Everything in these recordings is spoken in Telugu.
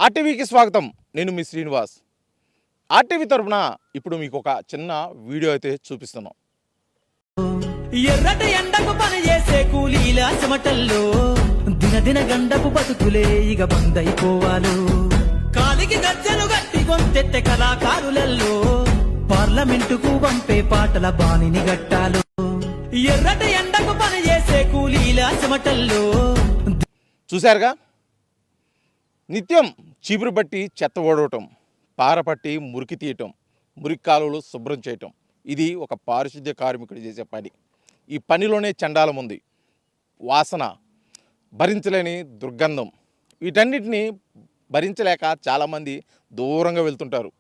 ఆర్టీవీకి స్వాగతం. నేను మీ శ్రీనివాస్. ఆర్టీవీ తరపున ఇప్పుడు మీకు ఒక చిన్న వీడియో అయితే చూపిస్తున్నాం. ఎర్రటి ఎండకు పని చేసే కూలీల చెమటల్లో దినదిన గండపు బతుకులే ఇక బందైపోవాలు. కాలికి గజ్జలు గట్టి గొంతెత్తె కళాకారులలో పార్లమెంటుకు పంపే పాటల బాణిని గట్టాలు. ఎర్రటి ఎండకు పని చేసే కూలీల చెమటల్లో చూశారుగా, నిత్యం చీపురు పట్టి చెత్త ఓడవటం, పారపట్టి మురికి తీయటం, మురికి కాలువలు శుభ్రం చేయటం, ఇది ఒక పారిశుద్ధ్య కార్మికుడు చేసే పని. ఈ పనిలోనే చండాలం ఉంది, వాసన, భరించలేని దుర్గంధం. వీటన్నిటిని భరించలేక చాలామంది దూరంగా వెళ్తుంటారు.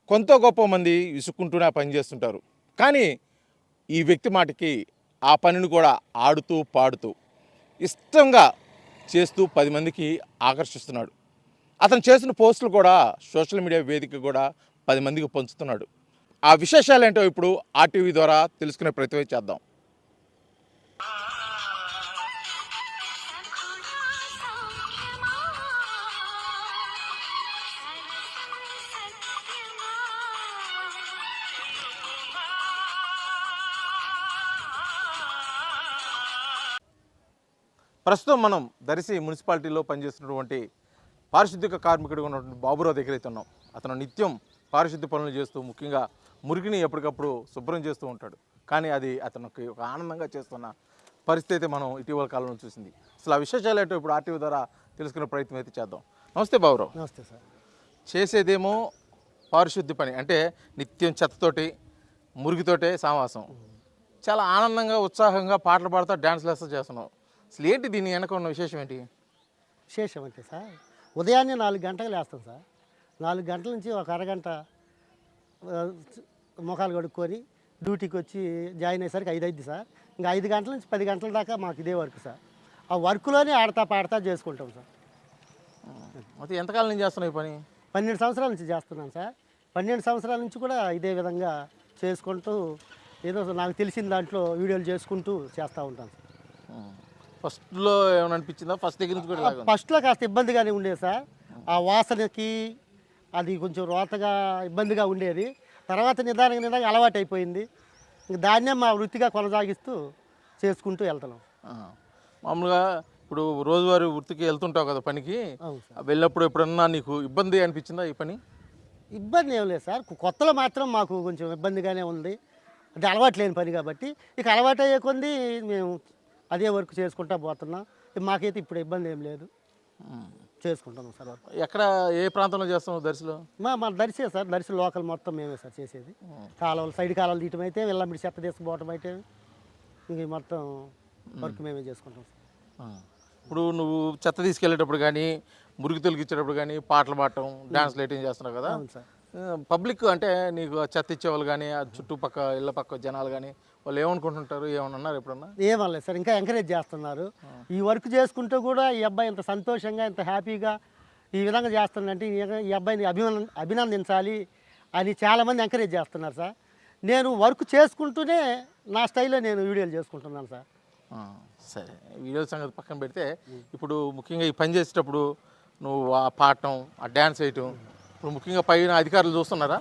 కొంత గొప్ప మంది విసుక్కుంటూనే పని చేస్తుంటారు. కానీ ఈ వ్యక్తి మాటికి ఆ పనిని కూడా ఆడుతూ పాడుతూ ఇష్టంగా చేస్తూ 10 మందికి ఆకర్షిస్తున్నాడు. అతను చేసిన పోస్టులు కూడా సోషల్ మీడియా వేదిక కూడా 10 మందికి పంచుతున్నాడు. ఆ విశేషాలు ఏంటో ఇప్పుడు ఆర్టీవీ ద్వారా తెలుసుకునే ప్రయత్నం చేద్దాం. ప్రస్తుతం మనం దర్శి మున్సిపాలిటీలో పనిచేస్తున్నటువంటి పారిశుద్ధ్య కార్మికుడిగా ఉన్నటువంటి బాబురావు దగ్గర అయితే ఉన్నాం. అతను నిత్యం పారిశుద్ధ్య పనులు చేస్తూ ముఖ్యంగా మురికిని ఎప్పటికప్పుడు శుభ్రం చేస్తూ ఉంటాడు. కానీ అది అతనికి ఒక ఆనందంగా చేస్తున్న పరిస్థితి అయితే మనం ఇటీవల కాలంలో చూసింది. అసలు ఆ విశేషాలు ఏంటో ఇప్పుడు ఆర్టీవీ ద్వారా తెలుసుకునే ప్రయత్నం అయితే చేద్దాం. నమస్తే బాబురావు. నమస్తే సార్. చేసేదేమో పారిశుద్ధ్య పని, అంటే నిత్యం చెత్తతోటి మురికితోటే సావాసం. చాలా ఆనందంగా ఉత్సాహంగా పాటలు పాడుతూ డ్యాన్స్లు వేస్తూ చేస్తున్నావు. అసలు ఏంటి దీని వెనక ఉన్న విశేషం ఏంటి? విశేషం అంటే సార్, ఉదయాన్నే 4 గంటలకు లేస్తాం సార్. 4 గంటల నుంచి ఒక అరగంట ముఖాలు కడుక్కొని డ్యూటీకి వచ్చి జాయిన్ అయ్యేసరికి 5 అయింది సార్. ఇంకా 5 గంటల నుంచి 10 గంటల దాకా మాకు ఇదే వర్క్ సార్. ఆ వర్క్లోనే ఆడతా పాడతా చేసుకుంటాం సార్. అయితే ఎంతకాలం నుంచి చేస్తున్నావు ఈ పని? 12 సంవత్సరాల నుంచి చేస్తున్నాను సార్. 12 సంవత్సరాల నుంచి కూడా ఇదే విధంగా చేసుకుంటూ ఏదో నాకు తెలిసిన దాంట్లో వీడియోలు చేసుకుంటూ చేస్తూ ఉంటాను సార్. ఫస్ట్లో ఏమైనా అనిపించిందా? ఫస్ట్ దగ్గర నుంచి కూడా ఫస్ట్లో కాస్త ఇబ్బందిగానే ఉండేది సార్. ఆ వాసనకి అది కొంచెం రోతగా ఇబ్బందిగా ఉండేది. తర్వాత నిదానంగా అలవాటు అయిపోయింది. దాన్నే మా వృత్తిగా కొనసాగిస్తూ చేసుకుంటూ వెళ్తున్నాం. మామూలుగా ఇప్పుడు రోజువారీ వృత్తికి వెళ్తుంటావు కదా పనికి, అవును సార్. వెళ్ళినప్పుడు ఎప్పుడన్నా నీకు ఇబ్బంది అనిపించిందా ఈ పని? ఇబ్బంది ఏం లేదు సార్. కొత్తలో మాత్రం మాకు కొంచెం ఇబ్బందిగానే ఉంది. అది అలవాటు లేని పని కాబట్టి ఇక అలవాటు అయ్యే కొద్దీ మేము అదే వర్క్ చేసుకుంటా పోతున్నాం. మాకైతే ఇప్పుడు ఇబ్బంది ఏం లేదు, చేసుకుంటున్నాం సార్ వర్క్. ఎక్కడ ఏ ప్రాంతంలో చేస్తున్నావు దర్శిలో? మా దర్శే సార్. దర్శి లోకల్ మొత్తం మేమే సార్ చేసేది. కాలువలు సైడ్ కాలువలు తీయటం అయితే, వెళ్ళమిడి చెత్త తీసుకుపోవటం అయితే, ఇంక మొత్తం వర్క్ మేమే చేసుకుంటాం సార్. ఇప్పుడు నువ్వు చెత్త తీసుకెళ్ళేటప్పుడు కానీ, మురికి తొలగించేటప్పుడు కానీ పాటలు పాడటం, డ్యాన్స్ లైటింగ్ చేస్తున్నావు కదా. అవును సార్. పబ్లిక్ అంటే నీకు చెత్త ఇచ్చేవాళ్ళు కానీ, ఆ చుట్టుపక్క ఇళ్ళ పక్క జనాలు కానీ వాళ్ళు ఏమనుకుంటుంటారు? ఏమన్నా అన్నారు ఎప్పుడన్నా? ఏమనలేదు సార్, ఇంకా ఎంకరేజ్ చేస్తున్నారు. ఈ వర్క్ చేసుకుంటూ కూడా ఈ అబ్బాయి ఇంత సంతోషంగా, ఇంత హ్యాపీగా ఈ విధంగా చేస్తుందంటే ఈ అబ్బాయిని అభినందించాలి అని చాలామంది ఎంకరేజ్ చేస్తున్నారు సార్. నేను వర్క్ చేసుకుంటూనే నా స్టైల్లో నేను వీడియోలు చేసుకుంటున్నాను సార్. సరే, వీడియో సంగతి పక్కన పెడితే ఇప్పుడు ముఖ్యంగా ఈ పని చేసేటప్పుడు నువ్వు ఆ పాడటం, ఆ డ్యాన్స్ వేయటం, ఇప్పుడు ముఖ్యంగా పైన అధికారులు చూస్తున్నారా?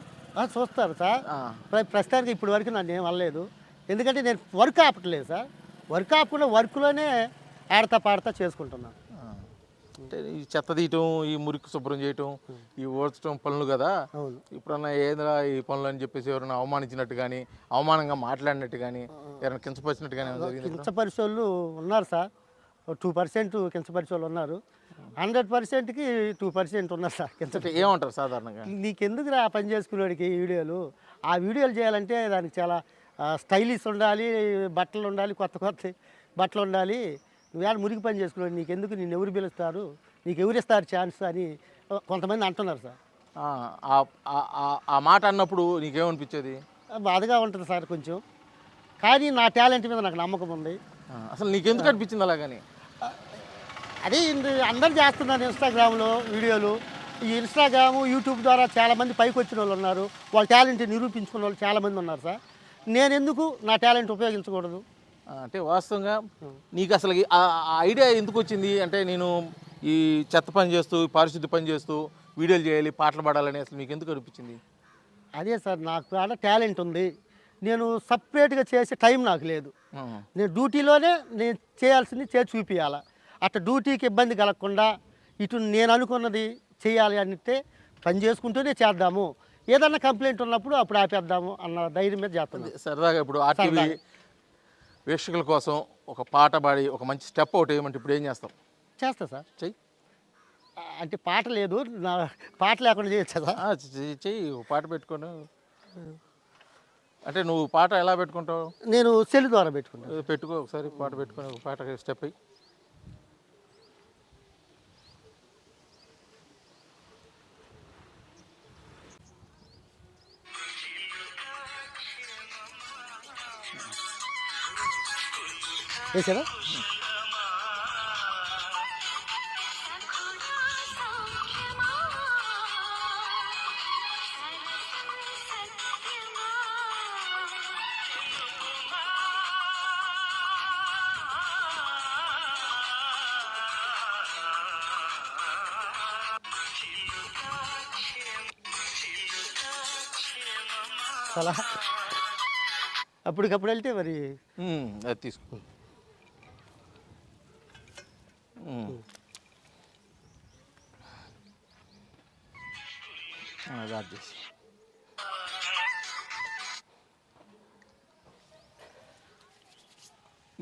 చూస్తారు సార్. ప్రస్తుతానికి ఇప్పుడు వరకు నన్ను ఏం అనలేదు. ఎందుకంటే నేను వర్క్ ఆపట్లేదు సార్. వర్క్ ఆపకుండా వర్క్లోనే ఆడతా పాడతా చేసుకుంటున్నాను. అంటే ఈ చెత్త తీయటం, ఈ మురికి శుభ్రం చేయటం, ఈ ఓడ్చడం పనులు కదా. అవును. ఇప్పుడన్నా ఏదైనా ఈ పనులు అని చెప్పేసి ఎవరైనా అవమానించినట్టు కానీ, అవమానంగా మాట్లాడినట్టు కానీ, ఎవరైనా కించపరిచినట్టు కానీ జరిగింది? కించపరిచే వాళ్ళు ఉన్నారు సార్. 2% కించపరిచే వాళ్ళు ఉన్నారు. 100%కి 2% ఉన్నారు సార్ కించ. ఏమంటారు సాధారణంగా? నీకెందుకు ఆ పని చేసుకునేవాడికి ఈ వీడియోలు? ఆ వీడియోలు చేయాలంటే దానికి చాలా స్టైలిష్ ఉండాలి, బట్టలు ఉండాలి, కొత్త కొత్త బట్టలు ఉండాలి. నువ్వేళ మురికి పని చేసుకున్నాడు, నీకెందుకు, నిన్ను ఎవరు పిలుస్తారు, నీకు ఎవరిస్తారు ఛాన్స్ అని కొంతమంది అంటున్నారు సార్. ఆ మాట అన్నప్పుడు నీకేమనిపించేది? బాధగా ఉంటుంది సార్ కొంచెం. కానీ నా టాలెంట్ మీద నాకు నమ్మకం ఉంది. అసలు నీకెందుకు అనిపించింది అలాగని? అదే అందరు చేస్తున్నారు ఇన్స్టాగ్రామ్లో వీడియోలు. ఈ ఇన్స్టాగ్రాము, యూట్యూబ్ ద్వారా చాలామంది పైకి వచ్చిన వాళ్ళు ఉన్నారు. వాళ్ళ టాలెంట్ నిరూపించుకున్న వాళ్ళు చాలామంది ఉన్నారు సార్. నేను ఎందుకు నా టాలెంట్ ఉపయోగించకూడదు? అంటే వాస్తవంగా నీకు అసలు ఆ ఐడియా ఎందుకు వచ్చింది? అంటే నేను ఈ చెత్త పని చేస్తూ పారిశుద్ధ్య పని చేస్తూ వీడియోలు చేయాలి పాటలు పాడాలని అసలు మీకు ఎందుకు అనిపించింది? అదే సార్, నాకు కూడా టాలెంట్ ఉంది. నేను సపరేట్గా చేసే టైం నాకు లేదు. నేను డ్యూటీలోనే నేను చేయాల్సింది చేసి చూపించాలి. అట్లా డ్యూటీకి ఇబ్బంది కలగకుండా ఇటు నేను అనుకున్నది చేయాలి అంటే పని చేసుకుంటూనే చేద్దాము. ఏదన్నా కంప్లైంట్ ఉన్నప్పుడు అప్పుడు ఆపేద్దాము అన్న ధైర్యం మీద చేస్తున్నాను. సరదాగా ఇప్పుడు ఆర్టీవీ వీక్షకుల కోసం ఒక పాట పాడి ఒక మంచి స్టెప్ అవుట్ వేయమంటే ఇప్పుడు ఏం చేస్తాం? చేస్తా సార్. చెయ్యి. అంటే పాట లేదు, నా పాట లేకుండా చేయొచ్చా సార్? చెయ్యి, ఒక పాట పెట్టుకొని. అంటే నువ్వు పాట ఎలా పెట్టుకుంటావు? నేను సెల్ ద్వారా పెట్టుకుంటాను. పెట్టుకో ఒకసారి పాట పెట్టుకొని ఒక పాట స్టెప్ అయ్యి. వేసారా? అలా అప్పటికప్పుడు వెళ్తే మరి అది తీసుకో. అది ఆఫ్ చేసి.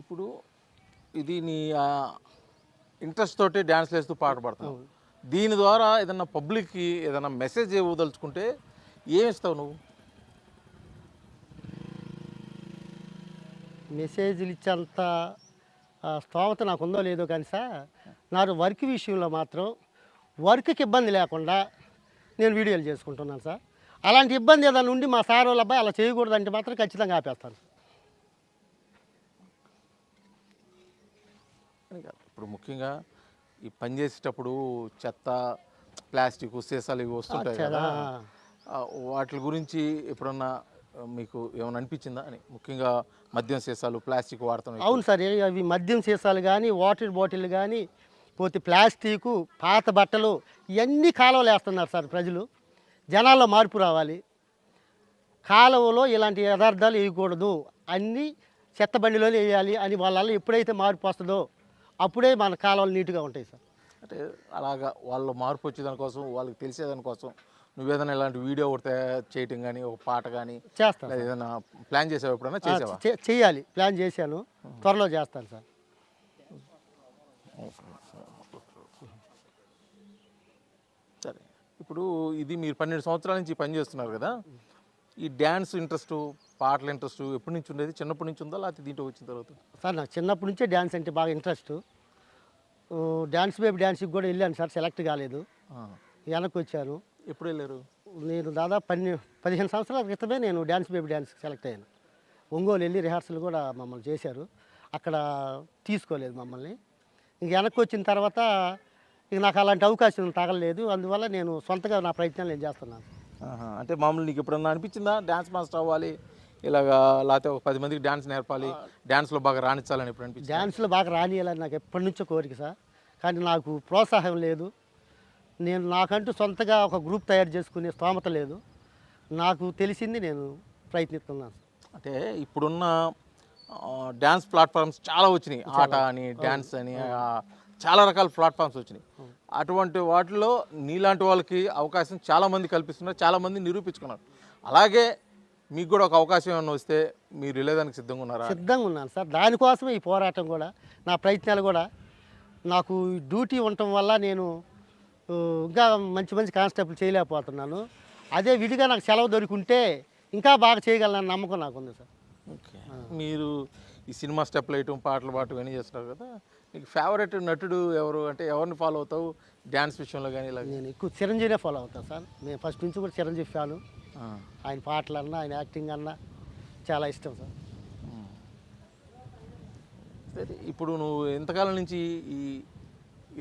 ఇప్పుడు ఇది నీ ఇంట్రెస్ట్ తోటి డ్యాన్స్ వేస్తూ పాట పాడతావు. దీని ద్వారా ఏదన్నా పబ్లిక్కి ఏదైనా మెసేజ్ ఇవ్వదలుచుకుంటే ఏమి ఇస్తావు నువ్వు? మెసేజ్లు ఇచ్చేంత స్తోమత నాకు ఉందో లేదో కానీ సార్, నాకు వర్క్ విషయంలో మాత్రం వర్క్కి ఇబ్బంది లేకుండా నేను వీడియోలు చేసుకుంటున్నాను సార్. అలాంటి ఇబ్బంది ఏదైనా ఉండి మా సార్ వాళ్ళ అబ్బాయి అలా చేయకూడదంటే మాత్రం ఖచ్చితంగా ఆపేస్తాను. ఇప్పుడు ముఖ్యంగా ఈ పని చేసేటప్పుడు చెత్త, ప్లాస్టిక్, సీసాలు ఇవి వస్తుంటాయి కదా, వాటి గురించి ఎప్పుడన్నా మీకు ఏమైనా అనిపించిందా అని? ముఖ్యంగా మద్యం సీసాలు, ప్లాస్టిక్ వాడుతున్నాయి. అవును సార్, అవి మద్యం సీసాలు కానీ, వాటర్ బాటిల్ కానీ, పోతే ప్లాస్టికు, పాత బట్టలు, ఇవన్నీ కాలువలు వేస్తున్నారు సార్ ప్రజలు. జనాల్లో మార్పు రావాలి. కాలువలో ఇలాంటి యథార్థాలు వేయకూడదు, అన్నీ చెత్త బండిలోనే వేయాలి అని వాళ్ళ ఎప్పుడైతే మార్పు వస్తుందో అప్పుడే మన కాలువలు నీట్గా ఉంటాయి సార్. అంటే అలాగా వాళ్ళు మార్పు వచ్చేదానికోసం, వాళ్ళకి తెలిసేదానికోసం నువ్వేదైనా ఇలాంటి వీడియో ఒకటి చేయటం కానీ, ఒక పాట కానీ చేస్తాను. ఏదైనా ప్లాన్ చేసావు? ఎప్పుడైనా చేసావా? చేయాలి, ప్లాన్ చేశాను, త్వరలో చేస్తాను సార్. సరే, ఇప్పుడు ఇది మీరు 12 సంవత్సరాల నుంచి పని చేస్తున్నారు కదా, ఈ డ్యాన్స్ ఇంట్రెస్ట్, పాటల ఇంట్రెస్ట్ ఎప్పటి నుంచి ఉండేది? చిన్నప్పటి నుంచి ఉందా లేకపోతే దీంట్లో వచ్చిన తర్వాత? సార్ నాకు చిన్నప్పటి నుంచే డ్యాన్స్ అంటే బాగా ఇంట్రెస్ట్. డ్యాన్స్ బేబీ డ్యాన్స్కి కూడా వెళ్ళాను సార్, సెలెక్ట్ కాలేదు, వెనక్కి వచ్చాను. ఎప్పుడు వెళ్ళారు? నేను దాదాపు 15 సంవత్సరాల క్రితమే నేను డ్యాన్స్ బేబీ డ్యాన్స్కి సెలెక్ట్ అయ్యాను. ఒంగోలు వెళ్ళి రిహార్సల్ కూడా మమ్మల్ని చేశారు, అక్కడ తీసుకోలేదు మమ్మల్ని. ఇంక వెనక్కి వచ్చిన తర్వాత ఇక నాకు అలాంటి అవకాశం తగలలేదు, అందువల్ల నేను సొంతగా నా ప్రయత్నాలు నేను చేస్తున్నాను. అంటే మామూలు నీకు ఎప్పుడన్నా అనిపించిందా డ్యాన్స్ మాస్టర్ అవ్వాలి ఇలాగా, లేకపోతే ఒక 10 మందికి డ్యాన్స్ నేర్పాలి, డ్యాన్స్లో బాగా రాణించాలని ఎప్పుడు అనిపించింది? డ్యాన్స్లో బాగా రానియాలని నాకు ఎప్పటి నుంచో కోరిక సార్, కానీ నాకు ప్రోత్సాహం లేదు. నేను నాకంటూ సొంతగా ఒక గ్రూప్ తయారు చేసుకునే స్తోమత లేదు. నాకు తెలిసింది నేను ప్రయత్నిస్తున్నాను. అంటే ఇప్పుడున్న డ్యాన్స్ ప్లాట్ఫామ్స్ చాలా వచ్చినాయి, ఆట అని, డ్యాన్స్ అని, చాలా రకాల ప్లాట్ఫామ్స్ వచ్చినాయి. అటువంటి వాటిలో నీలాంటి వాళ్ళకి అవకాశం చాలామంది కల్పిస్తున్నారు, చాలామంది నిరూపించుకున్నారు. అలాగే మీకు కూడా ఒక అవకాశం ఏమైనా వస్తే మీరు వెళ్ళేదానికి సిద్ధంగా ఉన్నారా? సిద్ధంగా ఉన్నాను సార్, దానికోసమే ఈ పోరాటం కూడా, నా ప్రయత్నాలు కూడా. నాకు డ్యూటీ ఉండటం వల్ల నేను ఇంకా మంచి మంచి కానిస్టేబుల్ చేయలేకపోతున్నాను. అదే విడిగా నాకు సెలవు దొరికింటే ఇంకా బాగా చేయగలనని నమ్మకం నాకు ఉంది సార్. ఓకే, మీరు ఈ సినిమా స్టెప్లు వేయటం, పాటలు పాడటం ఇవన్నీ చేస్తున్నారు కదా, మీకు ఫేవరెట్ నటుడు ఎవరు? అంటే ఎవరిని ఫాలో అవుతావు డ్యాన్స్ విషయంలో కానీ? ఇలా నేను ఎక్కువ చిరంజీవినే ఫాలో అవుతాను సార్. నేను ఫస్ట్ నుంచి కూడా చిరంజీవి ఫ్యాను. ఆయన పాటలు అన్నా, ఆయన యాక్టింగ్ అన్నా చాలా ఇష్టం సార్. సరే, ఇప్పుడు నువ్వు ఎంతకాలం నుంచి ఈ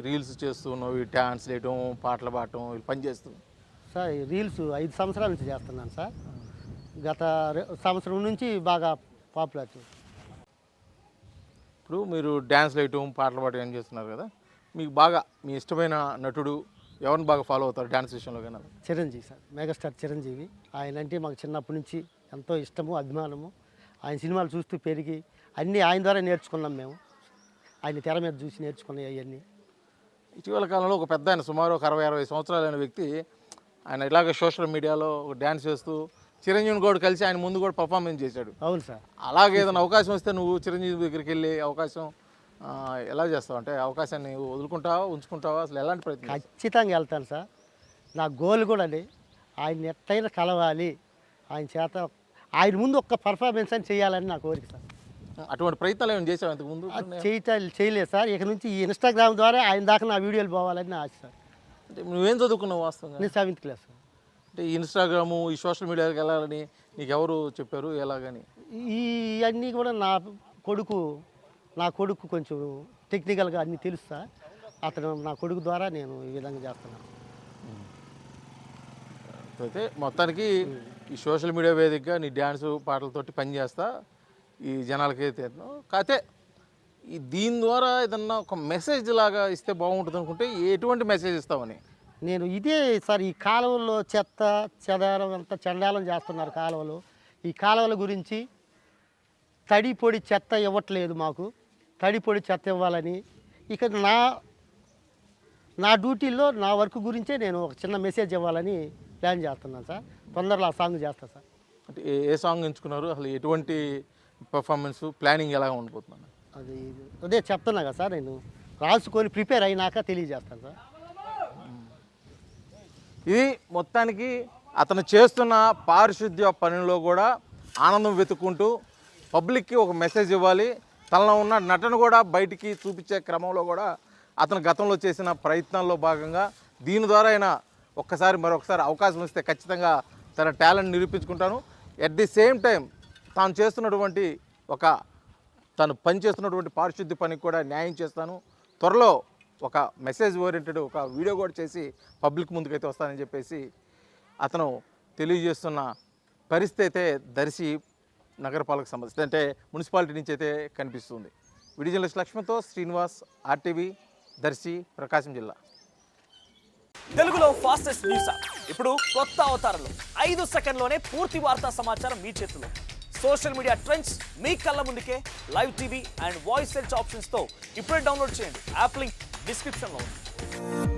రీల్స్ చేస్తున్నావు, ఈ డ్యాన్స్ వేయటం, పాటలు పాడటం, పని చేస్తున్నావు? సార్ ఈ రీల్స్ 5 సంవత్సరాల నుంచి చేస్తున్నాను సార్. గత సంవత్సరం నుంచి బాగా పాపులర్. ఇప్పుడు మీరు డ్యాన్స్ వేయటం, పాటలు పాడటం ఏం చేస్తున్నారు కదా, మీకు బాగా మీ ఇష్టమైన నటుడు ఎవరిని బాగా ఫాలో అవుతారు డ్యాన్స్ విషయంలో కానీ? Chiranjeevi sir, megastar Chiranjeevi. ఆయన అంటే మాకు చిన్నప్పటి నుంచి ఎంతో ఇష్టము, అభిమానము. ఆయన సినిమాలు చూస్తూ పెరిగి అన్నీ ఆయన ద్వారా నేర్చుకున్నాం మేము. ఆయన తెర మీద చూసి నేర్చుకున్నాయి అవన్నీ. ఇటీవల కాలంలో ఒక పెద్ద ఆయన సుమారు ఒక 60-60 సంవత్సరాలైన వ్యక్తి ఆయన ఇలాగ సోషల్ మీడియాలో డ్యాన్స్ చేస్తూ చిరంజీవిని కూడా కలిసి ఆయన ముందు కూడా పర్ఫార్మెన్స్ చేశాడు. అవును సార్. అలాగే ఏదైనా అవకాశం వస్తే నువ్వు చిరంజీవి దగ్గరికి వెళ్ళి అవకాశం ఎలా చేస్తావు? అంటే అవకాశాన్ని వదులుకుంటావా, ఉంచుకుంటావా? అసలు ఎలాంటి ప్రయత్నం? ఖచ్చితంగా వెళ్తాను సార్. నా గోల్ కూడా అండి, ఆయన ఎట్టయినా కలవాలి, ఆయన చేత ఆయన ముందు ఒక్క పర్ఫార్మెన్స్ అని చేయాలని నా కోరిక సార్. అటువంటి ప్రయత్నాలు ఏమైనా చేసావు ఇంతకుముందు? చేయలేదు సార్. ఇక నుంచి ఈ ఇన్స్టాగ్రామ్ ద్వారా ఆయన దాకా నా వీడియోలు పోవాలని నా ఆశ సార్. అంటే నువ్వేం చదువుకున్నావు వాస్తవంగా? నేను 7th క్లాస్ సార్. అంటే ఈ ఇన్స్టాగ్రాము, ఈ సోషల్ మీడియాకి వెళ్ళాలని నీకు ఎవరు చెప్పారు, ఎలాగని? ఇవన్నీ కూడా నా కొడుకు కొంచెం టెక్నికల్గా అన్నీ తెలుస్తా. అతను నా కొడుకు ద్వారా నేను ఈ విధంగా చేస్తున్నాను. అయితే మొత్తానికి ఈ సోషల్ మీడియా వేదికగా నీ డ్యాన్సు పాటలతోటి పనిచేస్తా ఈ జనాలకి తీరుతున్నావు. కాకపోతే ఈ దీని ద్వారా ఏదన్నా ఒక మెసేజ్ లాగా ఇస్తే బాగుంటుంది అనుకుంటే ఎటువంటి మెసేజ్ ఇస్తామని? నేను ఇదే సార్, ఈ కాలువల్లో చెత్త చెదారం అంతా చండాలం చేస్తున్నారు కాలువలు. ఈ కాలువల గురించి తడి పొడి చెత్త ఇవ్వట్లేదు మాకు. తడి పొడి చెత్త ఇవ్వాలని ఇక నా డ్యూటీలో నా వర్క్ గురించే నేను ఒక చిన్న మెసేజ్ ఇవ్వాలని ప్లాన్ చేస్తున్నాను సార్. తొందరలో ఆ సాంగ్ చేస్తాను సార్. అంటే ఏ సాంగ్ ఎంచుకున్నారు? అసలు ఎటువంటి పర్ఫార్మెన్స్ ప్లానింగ్ ఎలా ఉండిపోతున్నాను? అదే చెప్తున్నా కదా సార్, నేను రాసుకొని ప్రిపేర్ అయినాక తెలియజేస్తాను సార్. ఇది మొత్తానికి అతను చేస్తున్న పారిశుద్ధ్య పనిలో కూడా ఆనందం వెతుక్కుంటూ పబ్లిక్కి ఒక మెసేజ్ ఇవ్వాలి, తనలో ఉన్న నటన కూడా బయటికి చూపించే క్రమంలో కూడా అతను గతంలో చేసిన ప్రయత్నాల్లో భాగంగా దీని ద్వారా అయినా మరొకసారి అవకాశం ఇస్తే ఖచ్చితంగా తన టాలెంట్ నిరూపించుకుంటాను. ఎట్ ది సేమ్ టైం తను పనిచేస్తున్నటువంటి పారిశుద్ధ్య పనికి కూడా న్యాయం చేస్తాను. త్వరలో ఒక మెసేజ్ ఓరియంటెడ్ ఒక వీడియో కూడా చేసి పబ్లిక్ ముందుకైతే వస్తానని చెప్పేసి అతను తెలియజేస్తున్న పరిస్థితి అయితే దర్శి నగరపాలక సంబంధించి అంటే మున్సిపాలిటీ నుంచి అయితే కనిపిస్తుంది. వీడియో జర్నలిస్ట్ లక్ష్మణ్తో శ్రీనివాస్, RTV, దర్శి, ప్రకాశం జిల్లా. తెలుగులో ఫాస్టెస్ట్ న్యూస్ ఇప్పుడు కొత్త అవతారంలో 5 సెకండ్లోనే పూర్తి వార్తా సమాచారం మీ చేతిలో. సోషల్ మీడియా ట్రెండ్స్ మీ కళ్ళ ముందుకే live TV and voice search ఆప్షన్స్తో ఇప్పుడే డౌన్లోడ్ చేయండి. యాప్ లింక్ డిస్క్రిప్షన్లో ఉంది.